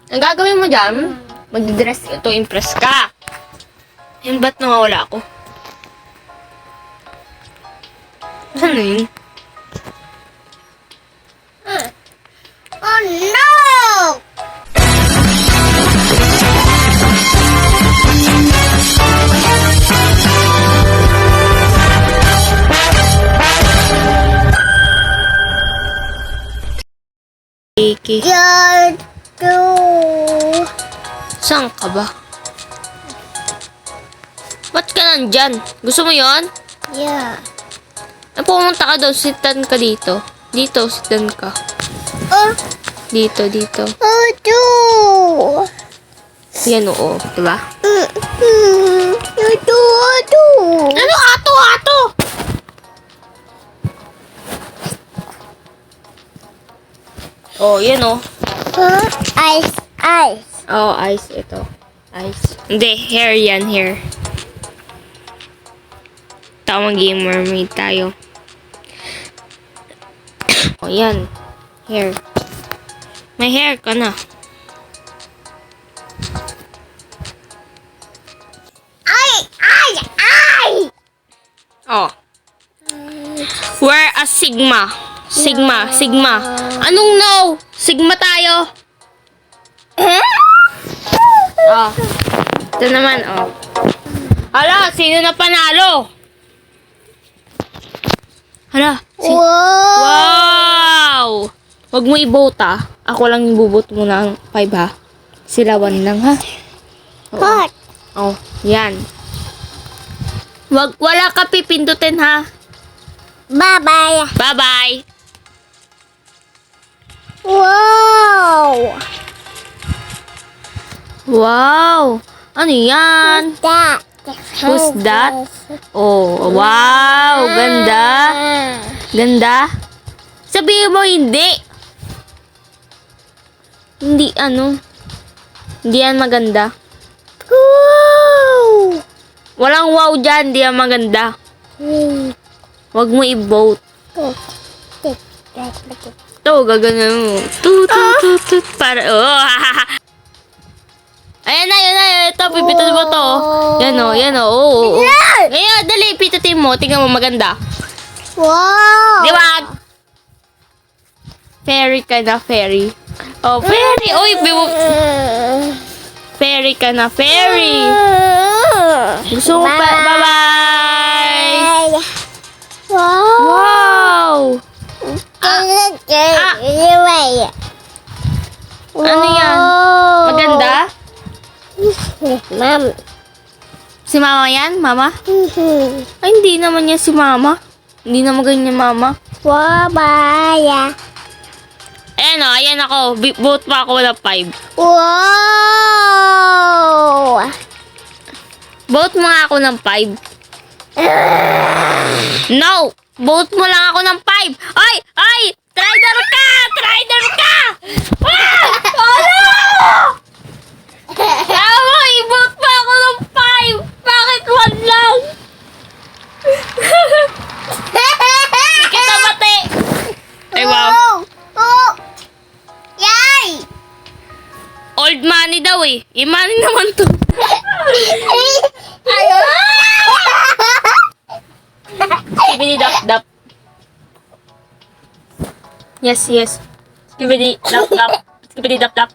Ang gagawin mo dyan, mag-dress to impress ka. Yun, ba't nawawala ako? Saan na yun? Oh no! Kiki. Yard to. Saan ka ba? Ba't ka nandyan? Gusto mo yon? Yeah. Pumunta ka daw, sitan ka dito. Dito, sitan ka. Oh, Dito, dito. oh, to. Yan, oo. Diba? Ito. Ano? Ato, ato! Oh, yan oh. Huh? Ice. Oh, ice ito. Ice. Hindi, hair yan, hair. Tama game mermaid tayo. Oh, yan. Hair. May hair ka na. Ay! Oh. Wear a sigma. Sigma. Anong no? Sigma tayo. Oh. Ito naman, oh. Hala, sino na panalo? Hala, Wow! wow! Huwag mo i-vote, ah. Ako lang i-vote mo ng 5, ha? Sila 1 lang, ha? Oo. Hot. Oh, yan. Wala ka pipindutin, ha? Bye-bye. Bye-bye! Wow! Wow! Ano yan? That. Who's that? Oh, wow! Ganda! Ganda? Sabihin mo hindi! Hindi ano? Hindi yan maganda. Wow! Walang wow dyan, hindi yan maganda. Huwag mo i-vote. Ito, gagana mo. Tut. Para, oh, Ayan na. Ito, pipitan mo to. Yan o. Oo. Ayan, dali, pitutin mo. Tingnan mo, maganda. Wow! Di ba? Fairy ka na, fairy. Oh, fairy. Uy, fairy ka na, fairy. Gusto mo pa? Bye-bye. Wow! Wow! Ano Ano yan? Maganda? Ma'am. Si mama yan? Mama? Ay, hindi naman yan si mama. Hindi naman ganyan mama. Wow, bye. Ayan ako. Vote pa ako ng 5. Wow! Vote mo nga ako ng 5. No! Vote mo lang ako ng 5. Ay! Trader ka! Ah! Ano? Tama! I-vote pa ako ng 5. Bakit 1 lang? Hindi kita mati. Ay, wow. Oh! Yay! Old money daw eh. Money naman to. Skibidi-dap-dap. Yes. Skibidi-dap-dap.